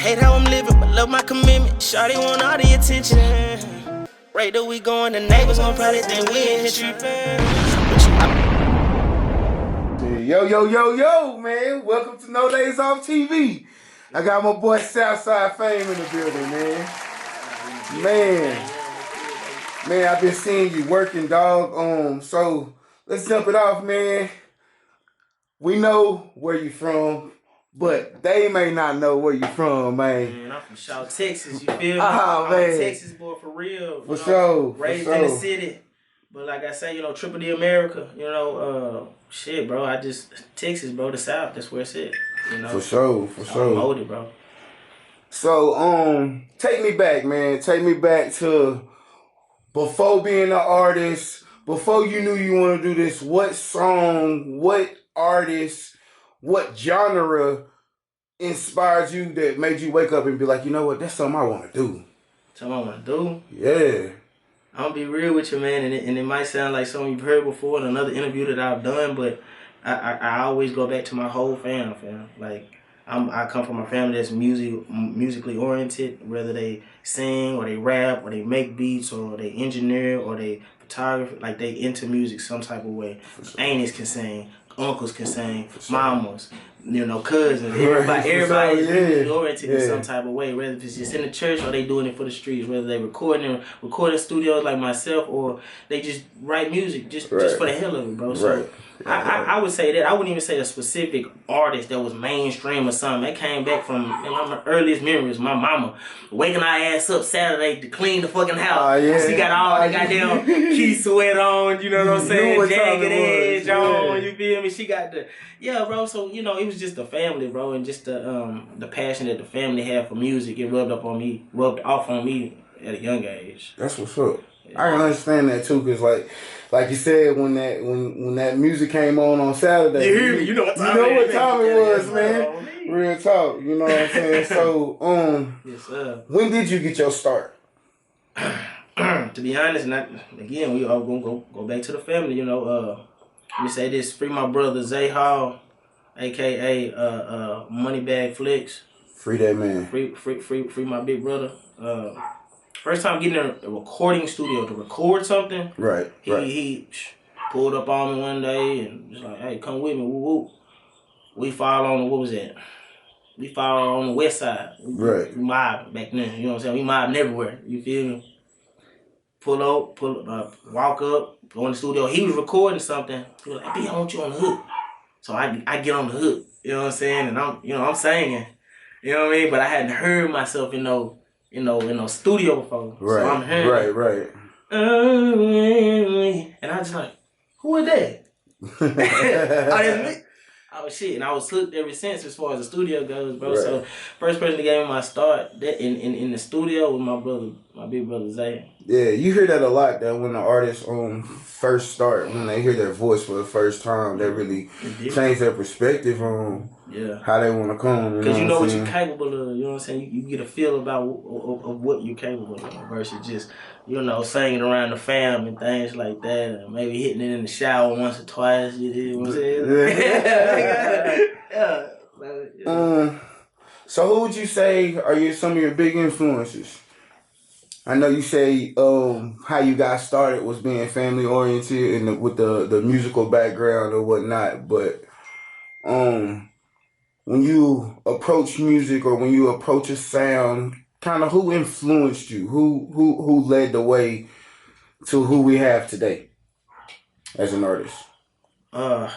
Hate how I'm living, but love my commitment. Shawty want all the attention. Right though we going, the neighbors gon' probably think we in here trippin'. Yo, man. Welcome to No Days Off TV. I got my boy Soufside Fame in the building, man. Man, I've been seeing you working, dog. So let's jump it off, man. We know where you from, but they may not know where you from, man. Man, I'm from Shaw, Texas, you feel me? Oh, I'm a Texas boy for real. For sure. Raised in the city. But like I say, Triple D America, shit, bro. Texas, bro, the South, that's where it's at. For sure. I'm molded, bro. So, take me back, man. Take me back to before being an artist, before you knew you want to do this. What song, what artist, what genre inspired you that made you wake up and be like, you know what, that's something I want to do? Something I want to do? Yeah. I'm gonna be real with you, man, and it might sound like something you've heard before in another interview that I've done, but I always go back to my whole fam. Like I come from a family that's musically oriented, whether they sing or they rap or they make beats or they engineer or they photography, like they into music some type of way. Sure. Aunties can sing, uncles can sing, sure. Mamas, cousins, everybody is musically oriented in some type of way, whether it's just in the church or they doing it for the streets, whether they recording studios like myself or they just write music just for the hell of it, bro. So I would say that I wouldn't even say a specific artist that was mainstream or something. That came back from my earliest memories. My mama waking our ass up Saturday to clean the fucking house. She got all the goddamn key sweat on, you know what I'm saying? Jagged edge on, you feel me? She got bro. So it was just the family, bro, and just the passion that the family had for music. It rubbed off on me at a young age. That's what's up. I can understand that too, cause like you said, when that music came on Saturday, you know what time it was, man. Real talk, you know what I'm saying. So, yes, sir. When did you get your start? To be honest, again, we all gonna go back to the family. Let me say this: free my brother Zay Hall, aka Moneybag Flicks. Free that man. Free my big brother. First time getting in a recording studio to record something. Right. He pulled up on me one day and was like, "Hey, come with me, woo woo." We filed on what was that? We filed on the west side. Right. We mobbed back then. You know what I'm saying? We mobbed everywhere. You feel me? Pull up, walk up, go in the studio. He was recording something. He was like, "B, I want you on the hook." So I get on the hook. You know what I'm saying? And I'm singing. You know what I mean? But I hadn't heard myself in no studio before. Right. So I'm hearing Right. And I was like, who is that? That's me. Oh shit, and I was hooked ever since as far as the studio goes, bro. Right. So first person that gave me my start that in the studio was my big brother Zay. Yeah, you hear that a lot. That when the artists first start, when they hear their voice for the first time, they really change their perspective on how they want to come. Because you know what you're capable of. You know what I'm saying? You get a feel about of what you're capable of versus just singing around the fam and things like that, and maybe hitting it in the shower once or twice. You know what I'm saying? So who would you say are some of your big influences? I know you say how you got started was being family oriented and with the musical background or whatnot, but when you approach music or when you approach a sound, kind of who influenced you? Who led the way to who we have today as an artist? What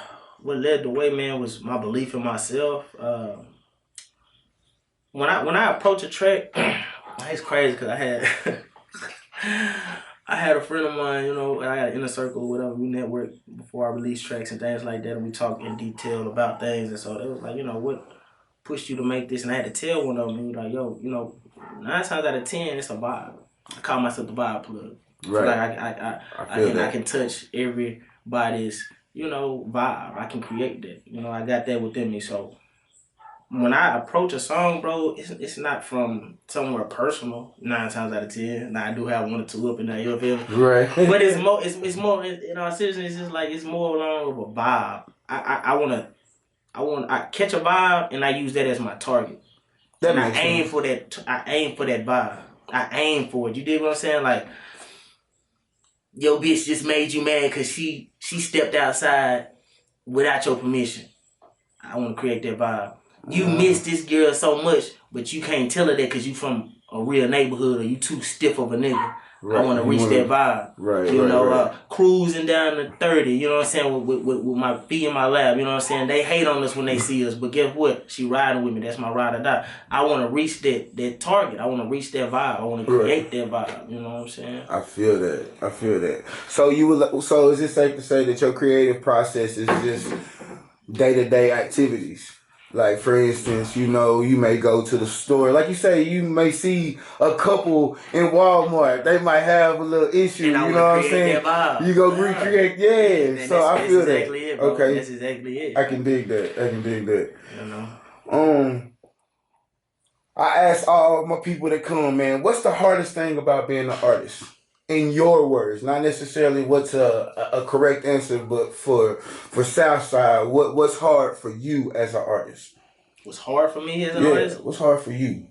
led the way, man, was my belief in myself. When I approach a track, it's crazy because I had a friend of mine, and I had an inner circle, whatever. We network before I release tracks and things like that, and we talk in detail about things. And so they was like, what pushed you to make this? And I had to tell one of them, like, yo, 9 times out of 10, it's a vibe. I call myself the vibe plug. Right. So like I can touch everybody's, vibe. I can create that. I got that within me. So when I approach a song, bro, it's not from somewhere personal. 9 times out of 10. Now I do have 1 or 2 up in there. You feel me? Right. But it's more. Seriously, it's just like it's more along with a vibe. I catch a vibe and I use that as my target. That and I makes aim sense. for that. I aim for that vibe. I aim for it. You dig what I'm saying? Like, your bitch just made you mad because she stepped outside without your permission. I want to create that vibe. You miss this girl so much, but you can't tell her that because you from a real neighborhood or you too stiff of a nigga. Right. I want to reach that vibe. Right, you know, cruising down to 30, you know what I'm saying, with my feet in my lap, you know what I'm saying? They hate on us when they see us, but guess what? She riding with me. That's my ride or die. I want to reach that target. I want to reach that vibe. I want to create that vibe. You know what I'm saying? I feel that. So is it safe to say that your creative process is just day-to-day activities? Like, for instance, you know, you may go to the store. Like you say, you may see a couple in Walmart. They might have a little issue, you know what I'm saying? You go recreate, so I feel that's exactly that. It, bro. Okay. That's exactly it. I can dig that. You know? I ask all my people that come, man, what's the hardest thing about being an artist? In your words, not necessarily what's a correct answer, but for Soufside, what's hard for you as an artist? What's hard for me as an artist? What's hard for you?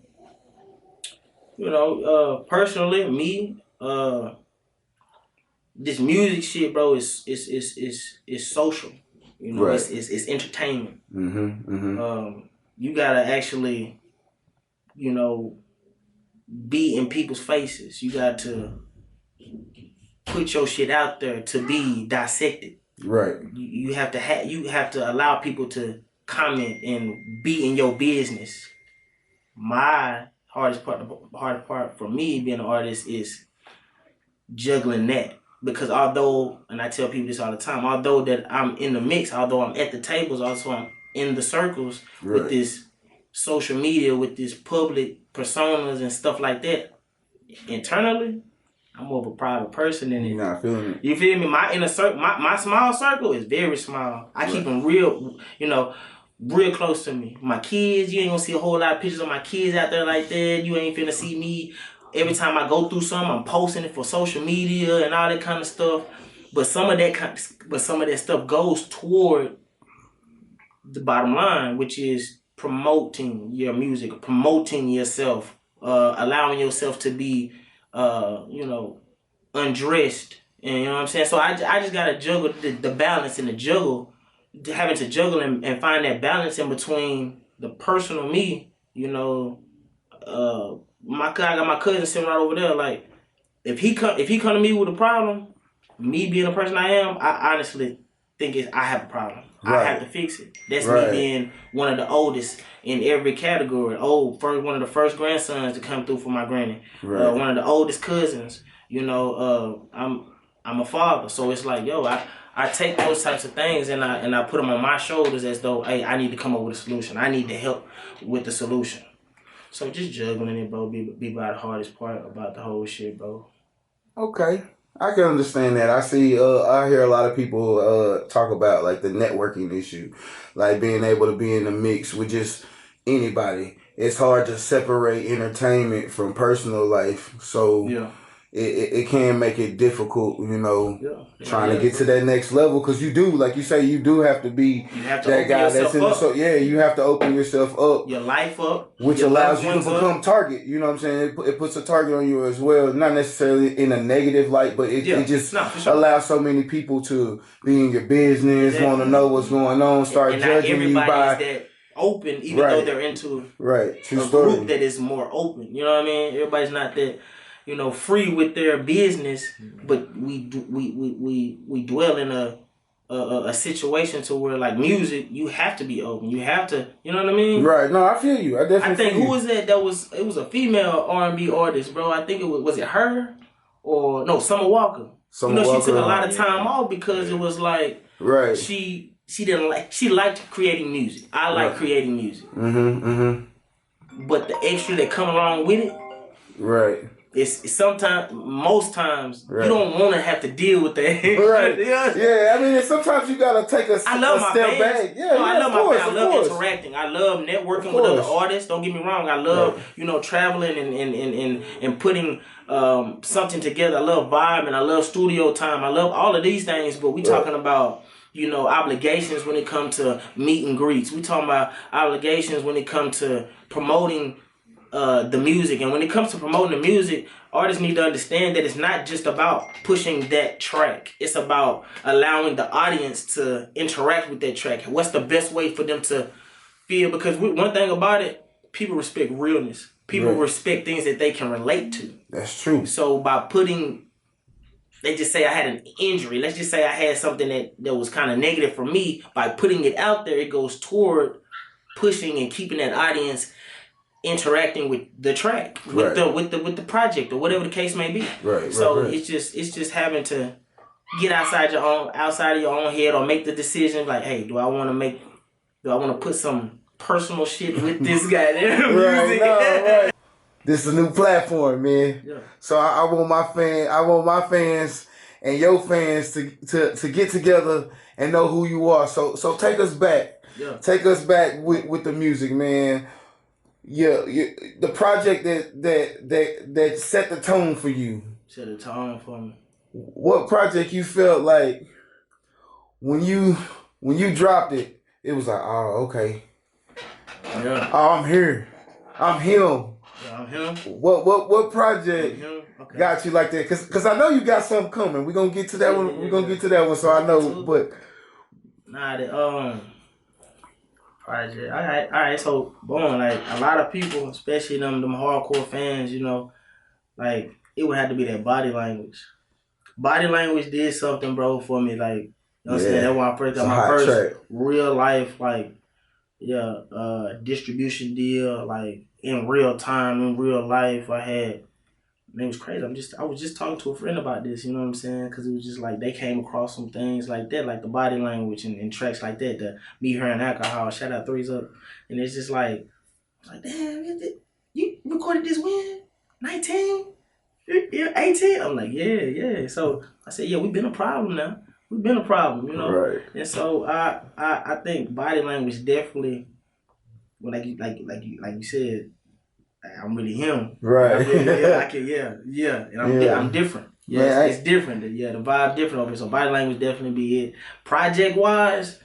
You know, personally, me, this music shit, bro, is social. You know, it's entertainment. You gotta actually, you know, be in people's faces. You got to put your shit out there to be dissected. Right. You have to allow people to comment and be in your business. My hardest part for me being an artist is juggling that. Because although, and I tell people this all the time, although that I'm in the mix, although I'm at the tables, also I'm in the circles with this social media, with this public personas and stuff like that, internally, I'm more of a private person than it. You're not feeling it. You feel me? My inner circle, my small circle is very small. I keep them real, you know, real close to me. My kids, you ain't gonna see a whole lot of pictures of my kids out there like that. You ain't finna see me. Every time I go through something, I'm posting it for social media and all that kind of stuff. But some of that stuff goes toward the bottom line, which is promoting your music, promoting yourself, allowing yourself to be, you know, undressed. And you know what I'm saying? So I just gotta juggle the balance and the juggle, having to juggle and find that balance in between the personal me, you know. I got my cousin sitting right over there. Like, if he come to me with a problem, me being the person I am, I honestly think I have a problem. I have to fix it. That's me being one of the oldest in every category. One of the first grandsons to come through for my granny. One of the oldest cousins. You know, I'm a father, so it's like, yo, I take those types of things and I put them on my shoulders as though, hey, I need to come up with a solution. I need to help with the solution. So just juggling it, bro, be about the hardest part about the whole shit, bro. Okay. I can understand that. I hear a lot of people talk about like the networking issue, like being able to be in the mix with just anybody. It's hard to separate entertainment from personal life. So it can make it difficult, you know, trying to get to that next level. Because you do, like you say, you do have to be that guy that's in the you have to open yourself up. Your life up. Which allows you to become target. You know what I'm saying? It puts a target on you as well. Not necessarily in a negative light, but it just allows so many people to be in your business, want to know what's going on, start judging you by... Is that open, even though they're into a group that is more open. You know what I mean? Everybody's not that... you know, free with their business, but we dwell in a situation to where, like, music, you have to be open. You have to, you know what I mean? Right. No, I feel you. I think who was that? It was a female R&B artist, bro. I think it was it her or no, Summer Walker. She took a lot of time off because it was like she liked creating music. I like creating music. But the extra that come along with it, it's sometimes, most times, you don't want to have to deal with that. Yeah, I mean, sometimes you gotta take a step back. I love my fans. I love interacting. I love networking with other artists. Don't get me wrong. I love you know, traveling and putting something together. I love vibe and I love studio time. I love all of these things. But we talking about obligations when it comes to meet and greets. We talking about obligations when it comes to promoting the music. And when it comes to promoting the music, artists need to understand that it's not just about pushing that track. It's about allowing the audience to interact with that track. What's the best way for them to feel? Because one thing about it, people respect realness. People respect things that they can relate to. That's true. So by let's just say I had an injury. Let's just say I had something that was kind of negative for me. By putting it out there, it goes toward pushing and keeping that audience interacting with the track, with the project, or whatever the case may be. It's just having to get outside of your own head, or make the decision like, hey, do I want to put some personal shit with this guy there? Music. This is a new platform, man. Yeah. So I want my fans and your fans to get together and know who you are. So take us back. Yeah. Take us back with the music, man. Yeah, the project that set the tone for you. Set the tone for me. What project you felt like when you dropped it, it was like, oh, okay. Yeah. Oh, I'm here. I'm him. Yeah, I'm him. What project got you like that? Cause I know you got something coming. We're gonna get to that one. We're gonna get to that one. So I know, but the project. All right. So boom, like a lot of people, especially them hardcore fans, like it would have to be that body language. Body language did something, bro, for me. Like, you know what I'm saying? That's why I first got my first real life, like, distribution deal, like in real time, in real life. It was crazy. I was just talking to a friend about this, you know what I'm saying? Because it was just like they came across some things like that, like the body language and tracks like that, the Me, Her, and Alcohol, shout out Three's Up. And it's just like, damn, you recorded this when? 19? You're 18? I'm like, yeah. So I said, yeah, we've been a problem now. We've been a problem, Right. And so I think body language definitely, like you said, I'm really him. Right. And I'm different. It's different. The vibe different over here. So body language definitely be it. Project wise,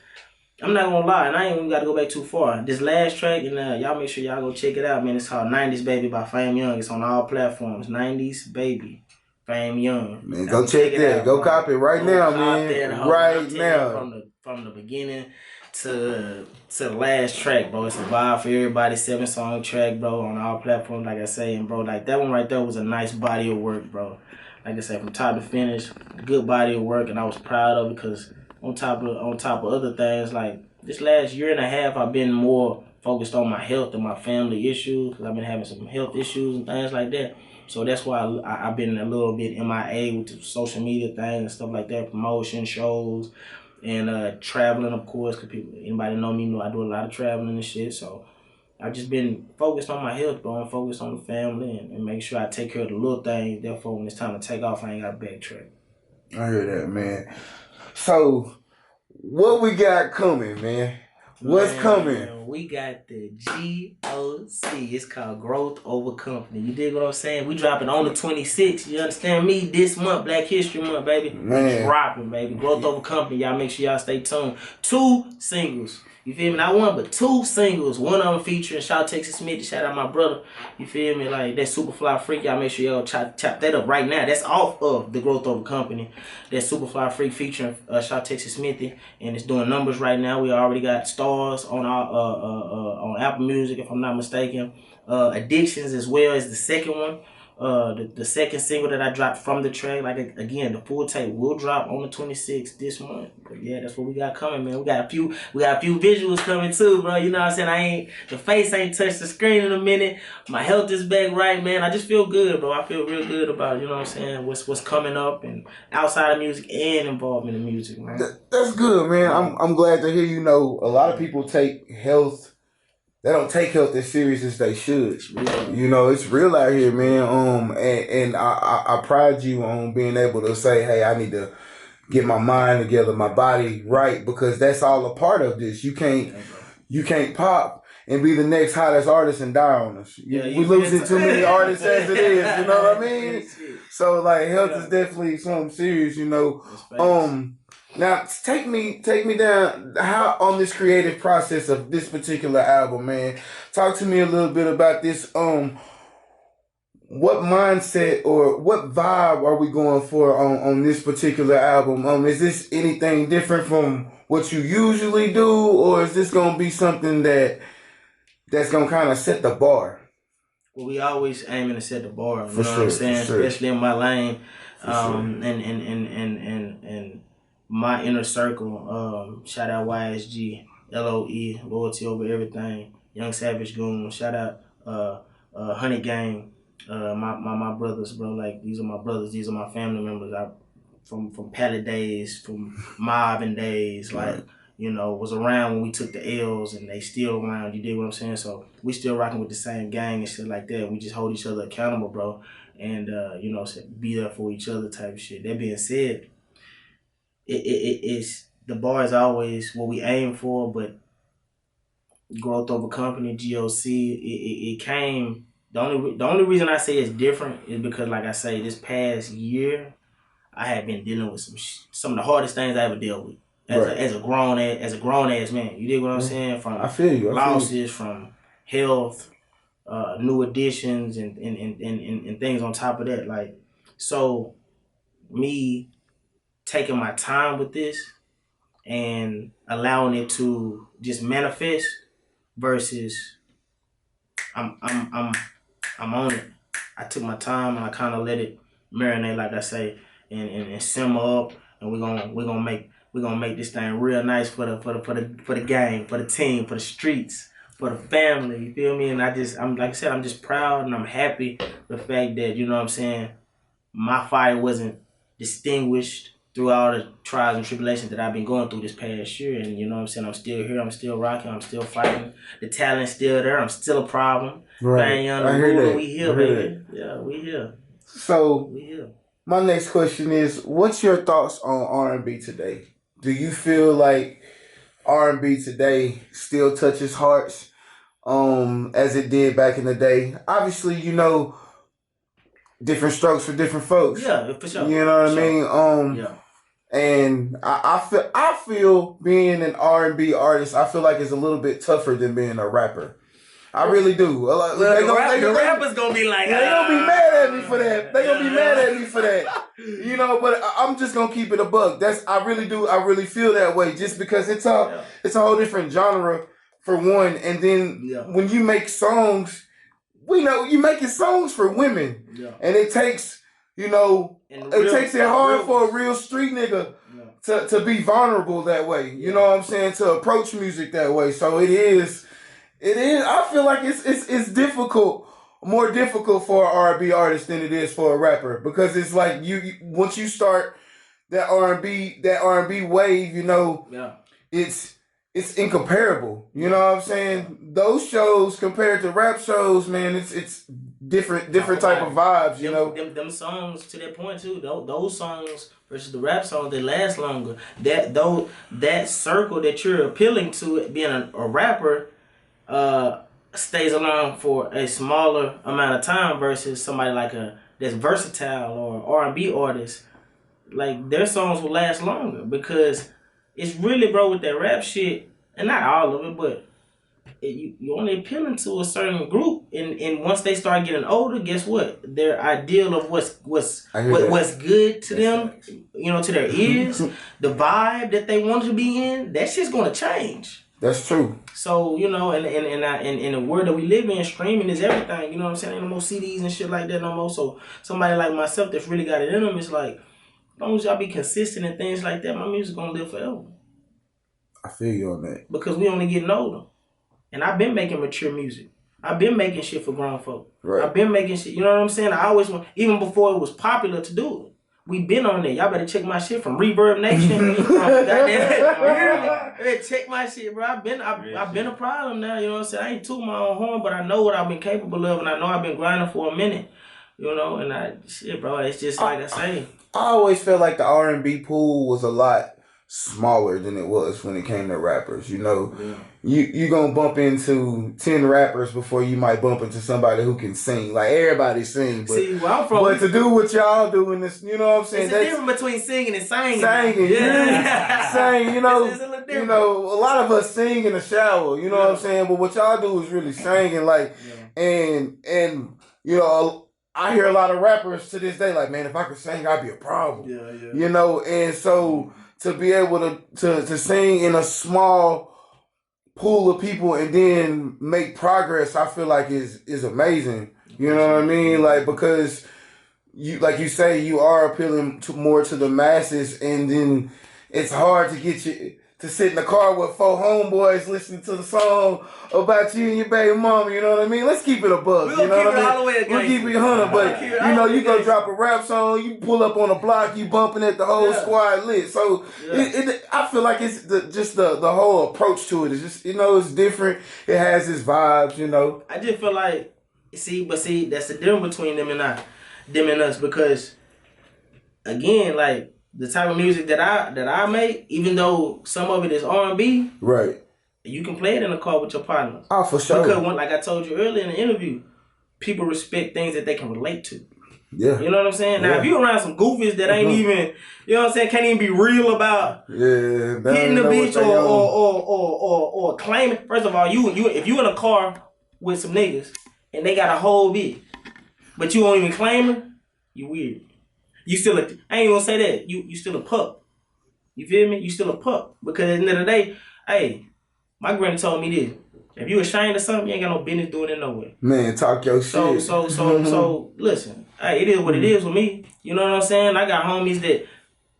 I'm not gonna lie, and I ain't even got to go back too far. This last track, and y'all make sure y'all go check it out, man. It's called 90s Baby by Fameyoung. It's on all platforms. 90s Baby, Fameyoung. Man, go check that. Go copy it right now, man. Right now. From the beginning to the last track, bro. It's a vibe for everybody. 7-song track, bro, on all platforms, like I say. And, bro, like that one right there was a nice body of work, bro. Like I said, from top to finish, good body of work, and I was proud of it because on top of other things, like this last year and a half, I've been more focused on my health and my family issues because I've been having some health issues and things like that. So that's why I've been a little bit MIA with the social media thing and stuff like that, promotion, shows, and traveling, of course, because anybody know me know I do a lot of traveling and shit. So I've just been focused on my health, bro, and focused on the family and make sure I take care of the little things. Therefore, when it's time to take off, I ain't got to backtrack. I hear that, man. So, what we got coming, man? What's coming? We got the GOC. It's called Growth Over Company. You dig what I'm saying? We dropping on the 26th. You understand me? This month, Black History Month, baby. Man. We dropping, baby. Growth Over Company. Y'all make sure y'all stay tuned. 2 singles. You feel me? Not one, but 2 singles. One of them featuring Shout Texas Smith. Shout out my brother. You feel me? Like that Superfly Freak. Y'all make sure y'all chop that up right now. That's off of the Growth Over Company. That Superfly Freak featuring Shout Texas Smithy, and it's doing numbers right now. We already got stars on our on Apple Music, if I'm not mistaken. Addictions as well as the second one. The second single that I dropped from the track, like again, the full tape will drop on the 26th this month. But yeah, that's what we got coming, man. We got a few visuals coming too, bro. You know what I'm saying? The face ain't touched the screen in a minute. My health is back right, man. I just feel good, bro. I feel real good about, you know what I'm saying, what's coming up and outside of music and involvement in music, man. That's good, man. I'm glad to hear you know a lot of people take health. They don't take health as serious as they should. You know, it's real out here, man. And I pride you on being able to say, hey, I need to get my mind together, my body right, because that's all a part of this. You can't pop and be the next hottest artist and die on us. We losing too many artists as it is. You know what I mean? So like, health is definitely something serious. You know. Now take me down how on this creative process of this particular album, man. Talk to me a little bit about this. What mindset or what vibe are we going for on this particular album? Is this anything different from what you usually do, or is this gonna be something that's gonna kind of set the bar? Well, we always aiming to set the bar. You For know what I'm sure, for saying? sure. Especially in my lane, For sure. and my inner circle. Shout out YSG, LOE, loyalty over everything. Young Savage Goon. Shout out Honey Gang. My brothers, bro. Like these are my brothers. These are my family members. I from Pallet days, from mobbing days. Like you know, was around when we took the L's, and they still around. You dig what I'm saying? So we still rocking with the same gang and shit like that. We just hold each other accountable, bro, and you know, be there for each other type of shit. That being said, it's the bar is always what we aim for, but growth over company, GOC, it came. The only reason I say it's different is because, like I say, this past year I had been dealing with some of the hardest things I ever dealt with as a grown ass man. You dig what I'm saying? From I feel you. losses, from health, new additions, and things on top of that. Like so, me taking my time with this and allowing it to just manifest versus I'm on it. I took my time and I kind of let it marinate, like I say, and simmer up, and we're gonna make this thing real nice for the gang, for the team, for the streets, for the family. You feel me? And I'm like I said, I'm just proud and I'm happy the fact that you know what I'm saying, my fire wasn't distinguished through all the trials and tribulations that I've been going through this past year. And you know what I'm saying, I'm still here, I'm still rocking, I'm still fighting. The talent's still there, I'm still a problem. Right. I hear that. We here, baby. Yeah, we here. So we here. My next question is, what's your thoughts on R&B today? Do you feel like R&B today still touches hearts as it did back in the day? Obviously, you know, different strokes for different folks. Yeah, for sure. You know what I mean? Yeah. And I feel being an R&B artist, I feel like it's a little bit tougher than being a rapper. I really do. Well, the rappers gonna be like, they gonna be mad at me for that. They gonna be mad at me for that. You know, but I'm just gonna keep it a buck. I really do. I really feel that way, just because it's a whole different genre for one. And then when you make songs, we know you making songs for women, and it takes it takes it hard for a real street nigga to be vulnerable that way. You know what I'm saying? To approach music that way. So it is. I feel like it's difficult, more difficult for an R&B artist than it is for a rapper, because it's like you once you start that R&B wave, you know, it's incomparable. You know what I'm saying? Those shows compared to rap shows, man, it's different type of vibes. You know, them songs to that point too. Those songs versus the rap songs, they last longer. That circle that you're appealing to, being a rapper. Stays along for a smaller amount of time versus somebody like that's versatile or R&B artist. Like their songs will last longer because it's really, bro, with that rap shit, and not all of it, but you only appealing to a certain group, and once they start getting older, guess what? Their ideal of what's good to them, you know, to their ears, the vibe that they want to be in, that shit's gonna change. That's true. So, you know, and in the world that we live in, streaming is everything. You know what I'm saying? Ain't no more CDs and shit like that no more. So somebody like myself that's really got it in them, it's like, as long as y'all be consistent and things like that, my music gonna live forever. I feel you on that. Because we only getting older. And I've been making mature music. I've been making shit for grown folk. Right. I've been making shit, you know what I'm saying? I always want, even before it was popular to do it. We been on there. Y'all better check my shit from Reverb Nation. Check my shit, bro. I've been a problem now. You know what I'm saying? I ain't tooting my own horn, but I know what I've been capable of, and I know I've been grinding for a minute. You know, and shit, bro. It's just like I say. I always felt like the R&B pool was a lot smaller than it was when it came to rappers. You know, Yeah. you gonna bump into 10 rappers before you might bump into somebody who can sing. Like everybody sing, but See, where I'm from, but to do what y'all do in this, you know what I'm saying? It's a difference between singing and singing. Singing, yeah. Sing, you know, it's a little you different. know, a lot of us sing in the shower, you know what I'm saying? But what y'all do is really singing, like, and you know, I hear a lot of rappers to this day, like, man, if I could sing, I'd be a problem. Yeah. You know, and so to be able to sing in a small pool of people and then make progress, I feel like is amazing. You know what I mean? Like, because you, like you say, you are appealing to more to the masses, and then it's hard to get you to sit in the car with 4 homeboys listening to the song about you and your baby mama. You know what I mean? Let's keep it a buck. You know what I mean? We'll keep it 100. But you know, you go drop a rap song, you pull up on a block, you bumping it, the whole squad lit. So I feel like it's just the whole approach to it is just, you know, it's different. It has its vibes. You know. I just feel like that's the difference between them and us, because again, like the type of music that I make, even though some of it is R&B, right? You can play it in the car with your partners. Oh, for sure. Because like I told you earlier in the interview, people respect things that they can relate to. Yeah. You know what I'm saying? Now, if you around some goofies that ain't even, you know what I'm saying, can't even be real about hitting the bitch or claiming. First of all, you if you in a car with some niggas and they got a whole bitch, but you won't even claim her, you weird. You still I ain't gonna say that. You still a pup. You feel me? You still a pup. Because at the end of the day, hey, my granny told me this. If you ashamed of something, you ain't got no business doing it nowhere. Man, talk your shit. So listen, hey, it is what it is with me. You know what I'm saying? I got homies that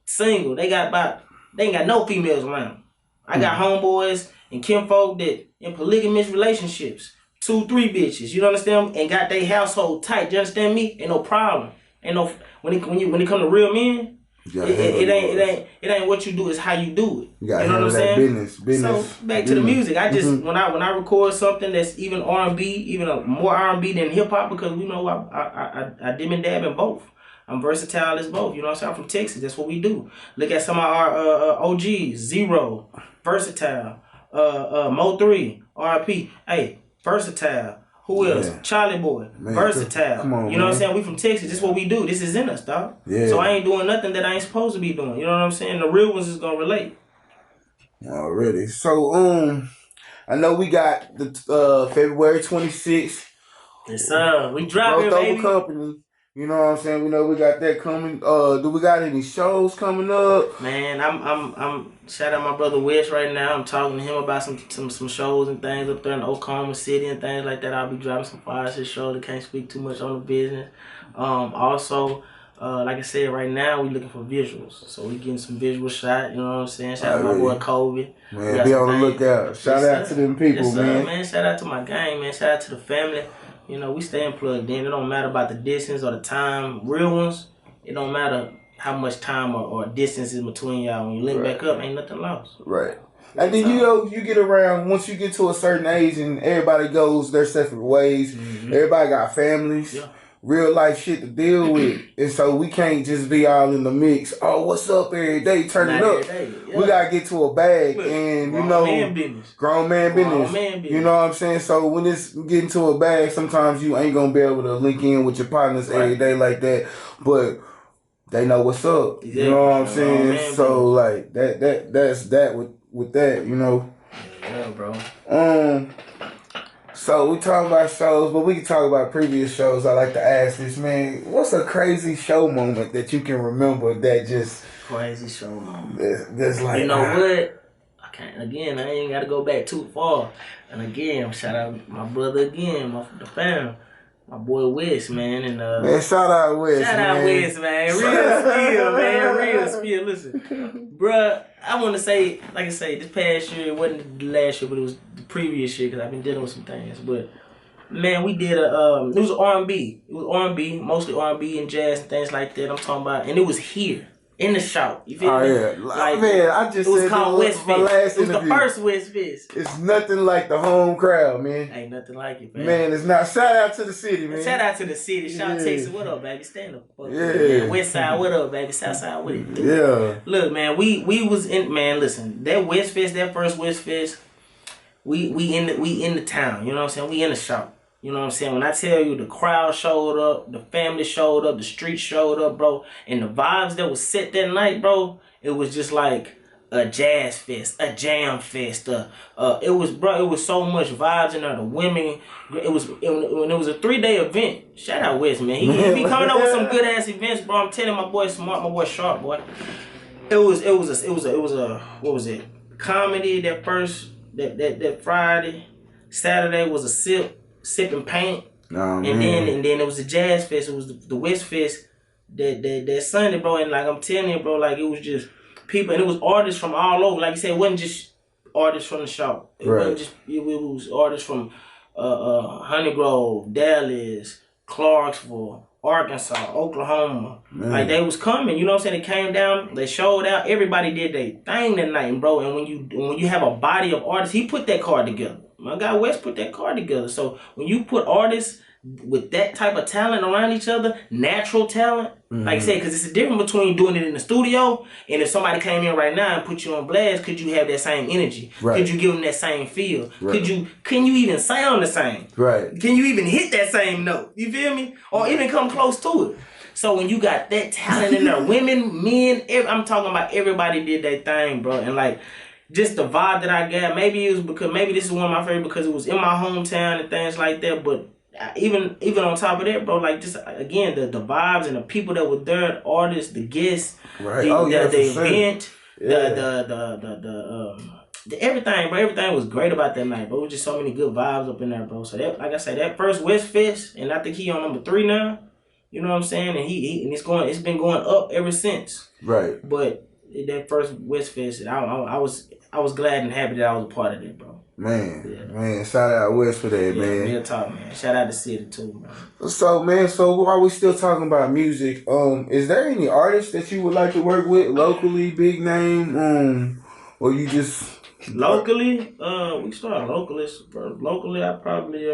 single. They ain't got no females around. I got homeboys and kinfolk that in polygamous relationships. 2, 3 bitches. You know what I'm saying? And got their household tight. You understand me? Ain't no problem. Ain't no when it come to real men. It ain't what you do, it's how you do it. You know what I'm saying? Business. So back to the music. I just when I record something that's even R&B, even more R&B than hip hop, because you know I dim and dab in both. I'm versatile as both. You know what I'm saying? I'm from Texas. That's what we do. Look at some of our OGs. Zero, versatile. Mo 3, RP. Hey, versatile. Who else? Charlie Boy. Man, versatile. Come on, you know what I'm saying? We from Texas. This is what we do. This is in us, dog. Yeah. So I ain't doing nothing that I ain't supposed to be doing. You know what I'm saying? The real ones is gonna relate. Already. So I know we got the February 26th. Yes, sir. We dropping, baby. Company. You know what I'm saying? We know we got that coming. Do we got any shows coming up? Man, I'm shout out my brother Wes right now. I'm talking to him about some shows and things up there in Oklahoma City and things like that. I'll be dropping some fires his show that can't speak too much on the business. Also, like I said, right now we looking for visuals. So we getting some visual shot, you know what I'm saying? Shout out to my boy Kobe. Man, be on the lookout. Shout out to them people, man. Shout out to my gang, man. Shout out to the family. You know, we staying plugged in. It don't matter about the distance or the time. Real ones, it don't matter how much time or distance is between y'all. When you link back up, ain't nothing lost. Right. And then you get around, once you get to a certain age and everybody goes their separate ways, everybody got families, real life shit to deal with. And so we can't just be all in the mix. Oh, what's up every day? Turn it up. We gotta get to a bag. And you know, grown man business. You know what I'm saying? So when it's getting to a bag, sometimes you ain't gonna be able to link in with your partners every day like that. But they know what's up. Exactly. You know what I'm saying? So like that's that with that, you know. Yeah, bro. So we talk about shows, but we can talk about previous shows. I like to ask this, man, what's a crazy show moment that you can remember that just crazy show moment? That's like, you know what? I ain't gotta go back too far. And again, shout out my brother again, the fam. My boy Wes, man, and man, shout out Wes, man. Real skill, man, real skill. Listen, bruh, I want to say, like I say, this past year, it wasn't the last year, but it was the previous year because I've been dealing with some things. But man, we did it was R&B. It was R&B, mostly R&B and jazz and things like that. I'm talking about, and it was here. in the shop. You feel Oh me? yeah, Like, man, I just it was said called West my Fest. last It was interview. the first West Fest. It's nothing like the home crowd, man. Ain't nothing like it, man. Man, it's not. Shout out to the city, man. Shout out to the city. Shout out Texas. What up, baby? Stand up. Yeah. Man. West Side, what up, baby? South Side, what it do? Yeah. Look, man, we was in, man, listen, that West Fest, that first West Fest, we in the town, you know what I'm saying? We in the shop. You know what I'm saying? When I tell you the crowd showed up, the family showed up, the street showed up, bro, and the vibes that was set that night, bro, it was just like a jazz fest, a jam fest. It was so much vibes in there. The women, it was 3-day event. Shout out West, man. He be coming up with some good ass events, bro. I'm telling my boy Smart, my boy Sharp, boy. It was a what was it? Comedy that Friday. Saturday was a sip and paint. Oh, and then it was a jazz fest. It was the West Fest that Sunday, bro. And like I'm telling you, bro, like it was just people, and it was artists from all over. Like you said, it wasn't just artists from the shop. It wasn't just it was artists from Honey Grove, Dallas, Clarksville, Arkansas, Oklahoma. Man. Like they was coming, you know what I'm saying? They came down, they showed out, everybody did their thing that night, bro. And when you have a body of artists, he put that card together. My guy West put that card together. So when you put artists with that type of talent around each other, natural talent, like I said, because it's a difference between doing it in the studio and if somebody came in right now and put you on blast, could you have that same energy? Right. Could you give them that same feel? Right. Can you even sound the same? Right. Can you even hit that same note? You feel me? Or even come close to it? So when you got that talent in there, women, men, I'm talking about everybody did their thing, bro. And like, just the vibe that I got, maybe this is one of my favorite because it was in my hometown and things like that, but even on top of that, bro, like just again the vibes and the people that were there, the artists, the guests, right? The event, the everything, bro. Everything was great about that night, bro. It was just so many good vibes up in there, bro. So that, like I said, that first West Fest, and I think he on number 3 now. You know what I'm saying? And it's been going up ever since. Right. But that first West Fest, I was glad and happy that I was a part of it, bro. Man, shout out West for that, man. Real talk, man. Shout out to City too, man. So, man, while we still talking about music, is there any artists that you would like to work with locally, big name, or you just locally? We start locally. Locally, I probably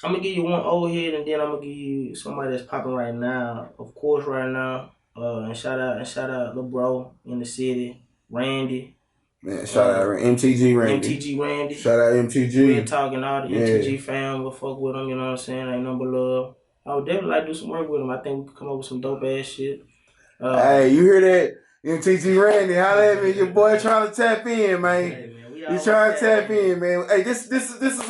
I'm gonna give you one old head, and then I'm gonna give you somebody that's popping right now. Of course, right now. And shout out Lil Bro in the city, Randy. Man, shout out MTG Randy. MTG Randy. Shout out MTG. We're talking all the MTG fam. We'll fuck with them, you know what I'm saying? Ain't nothing but love. I would definitely like to do some work with them. I think we could come up with some dope ass shit. Hey, you hear that? MTG Randy, holla at me. Your boy trying to tap in, man. Hey, man, he's trying to tap in, man. Hey, this is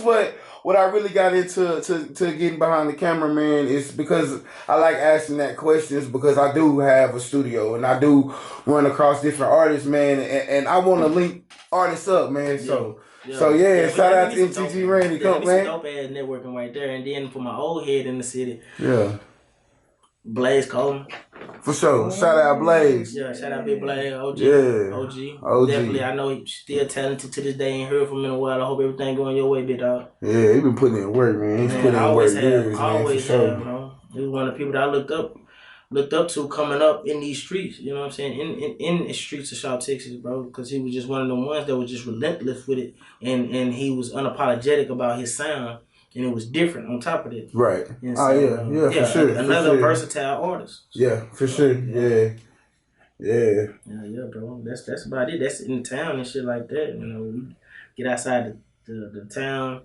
what I really got into to getting behind the camera, man, is because I like asking that questions because I do have a studio and I do run across different artists, man, and I want to link artists up, man. So shout out to MTG Randy, come, man. Dope ass networking right there, and then for my old head in the city, Blaze Coleman. For sure. Shout out Blaze. Yeah, shout out Big Blaze, OG. Yeah. OG. Definitely, I know he's still talented to this day. Ain't heard from him in a while. I hope everything going your way, big dog. Yeah, he been putting in work, man. He's putting in work years, man. Always have, you know. He was one of the people that I looked up to coming up in these streets, you know what I'm saying? In the streets of South Texas, bro. Because he was just one of the ones that was just relentless with it. And he was unapologetic about his sound. And it was different on top of it. Right. And so, for sure. Another versatile artist. So, yeah, for sure. Yeah, bro. That's about it. That's in the town and shit like that. You know, we get outside the town.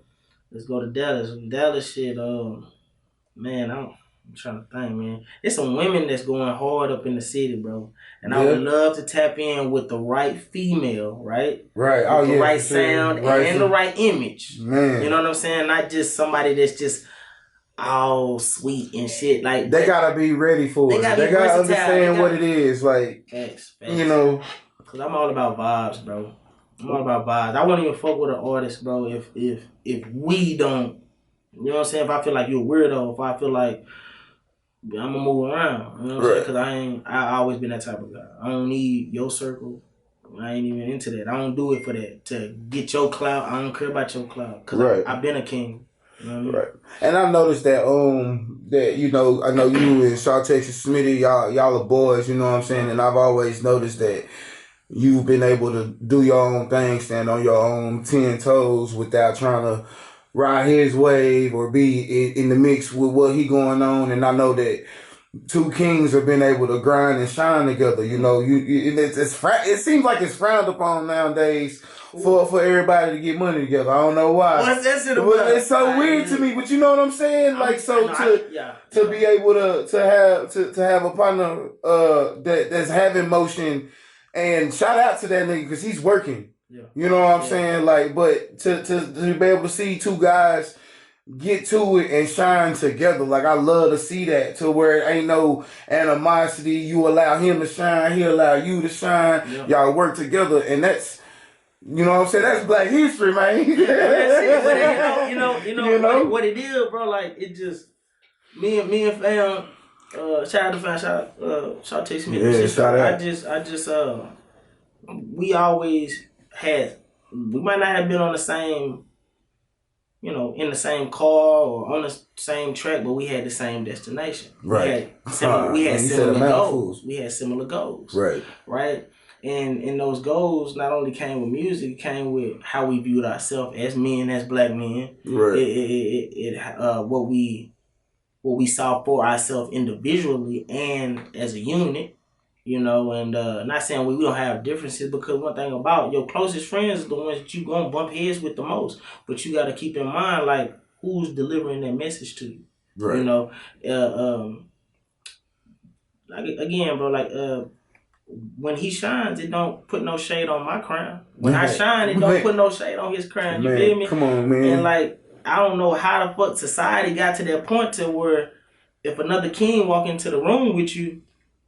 Let's go to Dallas. Dallas shit, man, I'm trying to think, man. There's some women that's going hard up in the city, bro. And I would love to tap in with the right female, right? Right. With the right sound and the right image. Man. You know what I'm saying? Not just somebody that's just all sweet and shit. Like they gotta be ready for it. They gotta understand what it is. Like, facts. You know. Because I'm all about vibes, bro. I'm all about vibes. I won't even fuck with an artist, bro, if we don't, you know what I'm saying? If I feel like you're a weirdo, if I feel like I'm gonna move around, you know what I'm saying? Because I always been that type of guy. I don't need your circle. I ain't even into that. I don't do it for that to get your clout. I don't care about your clout because I've been a king. You know what I mean? Right. And I noticed that that I know you and Shaw Texas Smitty, y'all are boys, you know what I'm saying? And I've always noticed that you've been able to do your own thing, stand on your own 10 toes without trying to ride his wave or be in the mix with what he going on. And I know that two kings have been able to grind and shine together. You know, it seems like it's frowned upon nowadays for everybody to get money together. I don't know why. What's that shit about? It's so weird to me, but you know what I'm saying? Like, to be able to have a partner that's having motion, and shout out to that nigga because he's working. Yeah. You know what I'm saying? Like, but to be able to see two guys get to it and shine together. Like, I love to see that, to where it ain't no animosity. You allow him to shine, he allow you to shine. Yeah. Y'all work together, and that's, you know what I'm saying? That's Black history, man. You know what it is, bro. Like, it just me and fam. Shout out to fam. Shout Texas me. Yeah, shout out. I just we always had. We might not have been on the same, in the same car or on the same track, but we had the same destination. Right. We had similar goals. We had similar goals. Right. Right. And those goals not only came with music, it came with how we viewed ourselves as men, as Black men. Right. What we saw for ourselves individually and as a unit. And not saying we don't have differences, because one thing about your closest friends is the ones that you gonna bump heads with the most. But you gotta keep in mind, like, who's delivering that message to you. Right. Again, bro, like, when he shines, it don't put no shade on my crown. When I shine, it don't put no shade on his crown. You feel me? Come on, man. And like, I don't know how the fuck society got to that point to where if another king walk into the room with you,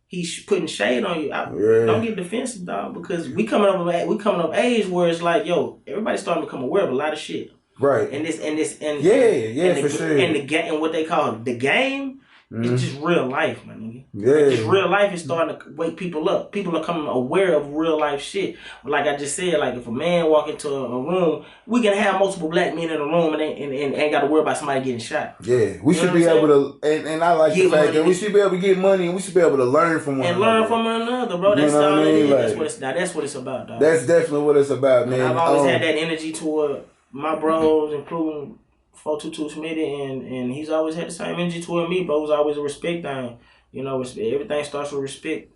he's putting shade on you. Don't get defensive, dog, because we coming up age where it's like, yo, everybody's starting to become aware of a lot of shit. Right. And for sure. And what they call the game, it's just real life, my nigga. Yeah. Just real life is starting to wake people up. People are coming aware of real life shit. Like I just said, like, if a man walk into a room, we can have multiple Black men in a room and ain't got to worry about somebody getting shot. Yeah, we should be able to, and I like the fact that we should be able to get money, and we should be able to learn from one another. And learn from one another, bro. That's all it is. That's what it's about, dog. That's definitely what it's about, man. I've always had that energy toward my bros, including 422 Smitty, and he's always had the same energy toward me, bro. It was always a respect thing. Everything starts with respect.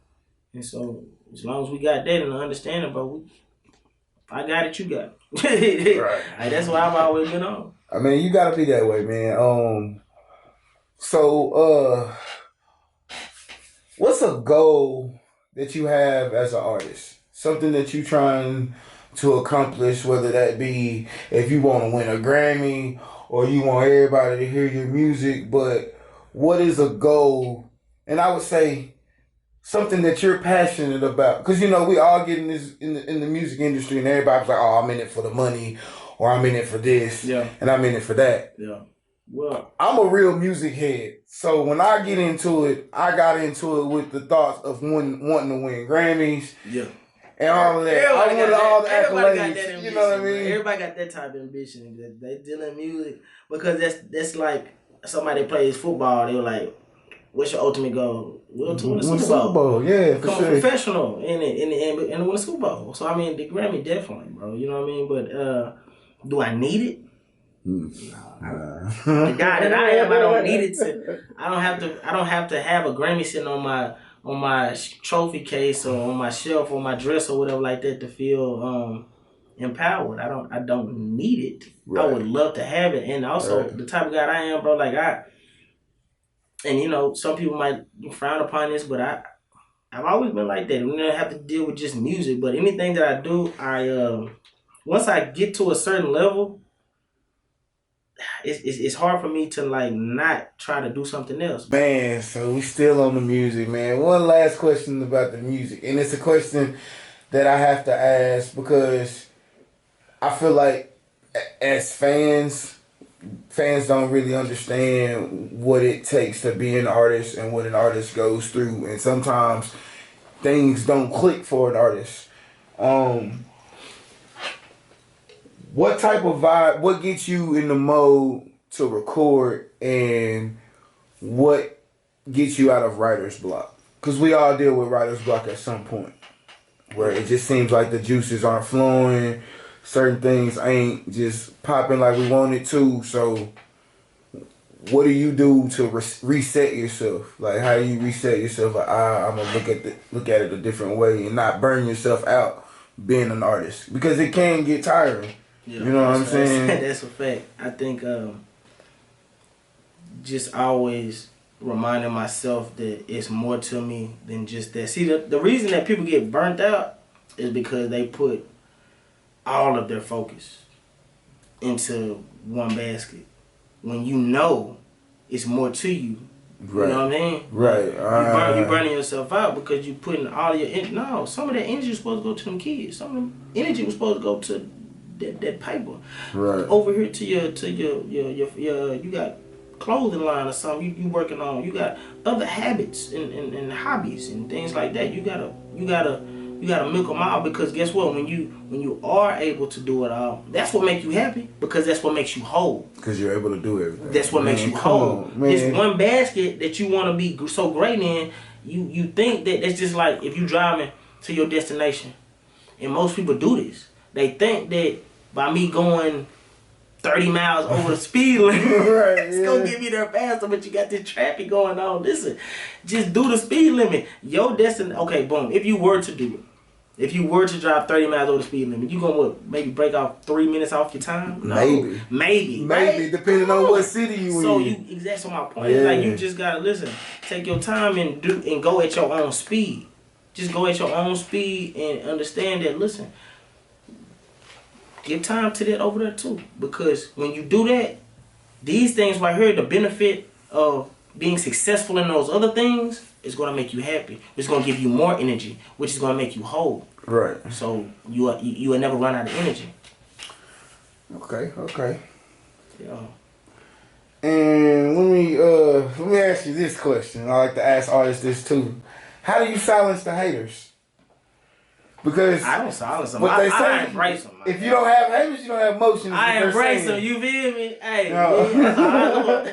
And so, as long as we got that and the understanding, bro, if I got it, you got it. Right. Like, that's what I've always been on. I mean, you gotta be that way, man. So, what's a goal that you have as an artist? Something that you trying to accomplish, whether that be if you want to win a Grammy or you want everybody to hear your music, but what is a goal? And I would say something that you're passionate about, because we all get in this in the music industry, and everybody's like, "Oh, I'm in it for the money," or "I'm in it for this," and "I'm in it for that." Yeah. Well, I'm a real music head, so when I get into it, I got into it with the thoughts of wanting to win Grammys. Yeah. And all of that. I wanted all the accolades. You know what I mean? Everybody got that type of ambition. They deal in music, because that's like somebody plays football. They were like, "What's your ultimate goal?" Well, to win the Super Bowl. Yeah, become a professional and win a Super Bowl. So I mean, the Grammy definitely, bro. You know what I mean? But do I need it? The guy that I am, I don't need it to. I don't have to have a Grammy sitting on my trophy case or on my shelf or my dresser or whatever like that to feel empowered. I don't need it. Right. I would love to have it, and also the type of guy I am, bro. Like some people might frown upon this, but I've always been like that. We don't have to deal with just music, but anything that I do, once I get to a certain level, it's hard for me to like not try to do something else. Man, so we still on the music, man. One last question about the music, and it's a question that I have to ask because I feel like as fans don't really understand what it takes to be an artist and what an artist goes through, and sometimes things don't click for an artist. What type of vibe, what gets you in the mode to record, and what gets you out of writer's block? Because we all deal with writer's block at some point, where it just seems like the juices aren't flowing, certain things ain't just popping like we want it to. So what do you do to reset yourself? Like, how do you reset yourself? Like, I'm gonna look at it a different way and not burn yourself out being an artist, because it can get tiring. Yeah, you know what I'm saying? That's a fact. I think just always reminding myself that it's more to me than just that. See, the reason that people get burnt out is because they put all of their focus into one basket. When you know it's more to you. Right. You know what I mean? Right. You burning yourself out because you putting all your no. Some of that energy was supposed to go to them kids. Some of the energy was supposed to go to that paper. Right. Over here to your you got clothing line or something you working on. You got other habits and hobbies and things like that. You gotta milk them out, because guess what? When you are able to do it all, that's what makes you happy, because that's what makes you whole. Because you're able to do everything. That's what makes you whole. This one basket that you want to be so great in, you think that it's just like if you driving to your destination, and most people do this. They think that by me going 30 miles over the speed limit, right, it's gonna get me there faster, but you got this traffic going on. Listen, just do the speed limit. Your destination, okay, boom. If you were to do it, if you were to drive 30 miles over the speed limit, you gonna what? Maybe break off 3 minutes off your time? No. Maybe. Right? Depending on what city you in. So that's my point. Yeah. Like, you just gotta listen. Take your time and go at your own speed. Just go at your own speed and understand that. Listen, give time to that over there too, because when you do that, these things right here, the benefit of being successful in those other things, is going to make you happy. It's going to give you more energy, which is going to make you whole. Right. So you will never run out of energy. Okay. Yeah. And let me ask you this question. I like to ask artists this too. How do you silence the haters? Because I don't silence them. What they say, I embrace them. If you don't have haters, you don't have emotions. I embrace them. You feel me? Hey, that's all I love.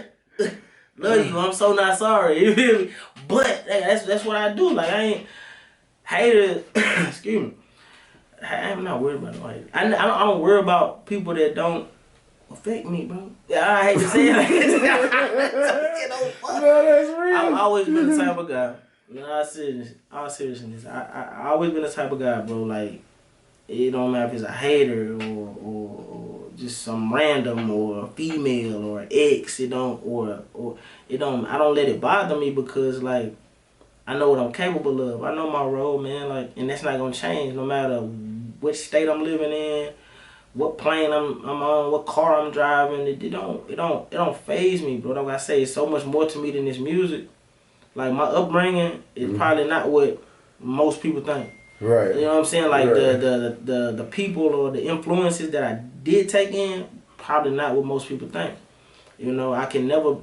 Love you. I'm so not sorry. You feel me? But hey, that's what I do. Like, I ain't haters. Excuse me. I'm not worried about no haters. I don't worry about people that don't affect me, bro. Yeah, I hate to say it like this. No, that's real. I've always been the type of guy. All seriousness. I always been the type of guy, bro. Like, it don't matter if it's a hater or just some random or a female or an ex. I don't let it bother me, because like I know what I'm capable of. I know my role, man. Like, and that's not gonna change no matter which state I'm living in, what plane I'm on, what car I'm driving. It don't faze me, bro. Like I say, it's so much more to me than this music. Like, my upbringing is probably not what most people think. Right. You know what I'm saying? Like, the people or the influences that I did take in, probably not what most people think. You know, I can never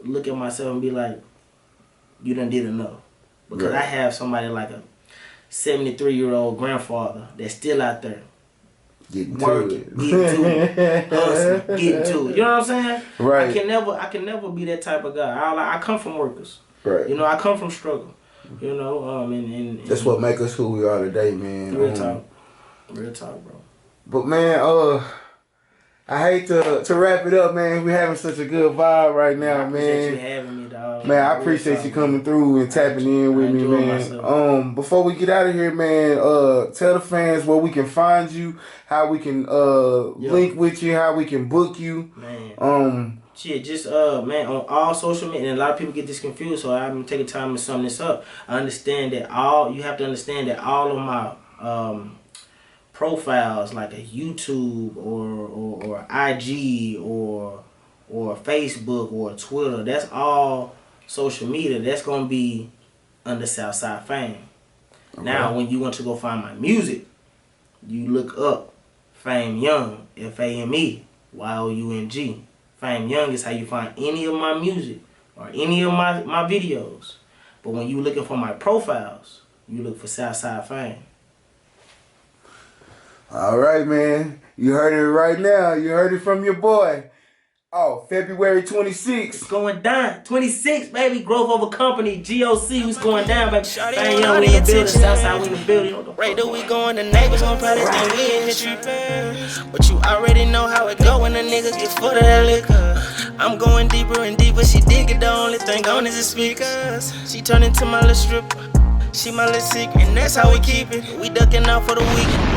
look at myself and be like, you done did enough. Because I have somebody like a 73-year-old grandfather that's still out there working, getting to it, hustling, getting to it. You know what I'm saying? Right. I can never be that type of guy. I come from workers. Right. You know, I come from struggle. You know, and that's what makes us who we are today, man. Real talk, bro. But man, I hate to wrap it up, man. We're having such a good vibe right now, I appreciate you having me, dog. Man, I appreciate you coming through and tapping in with me, man. Myself. Before we get out of here, man, tell the fans where we can find you, how we can link with you, how we can book you. Man. Shit, just man, on all social media, and a lot of people get this confused, so I'm taking time to sum this up. You have to understand that all of my profiles, like a YouTube or IG or Facebook or Twitter, that's all social media. That's gonna be under Soufside Fame. Okay. Now, when you want to go find my music, you look up Fameyoung, FAMEYOUNG. Fameyoung is how you find any of my music or any of my videos. But when you looking for my profiles, you look for Soufside Fame. All right, man. You heard it right now. You heard it from your boy. Oh, February It's 26th. going down. 26, baby. Growth over company. GOC, who's going down, baby. Shawty Young, we in the building. Southside, we in the building. Right there, we going, the neighbors gon' probably think we in here trippin'. But you already know how it go when the niggas get full of that liquor. I'm going deeper and deeper, she dig it, the only thing on is the speakers. She turned into my little stripper, she my little secret, and that's how we keep it. We ducking out for the week.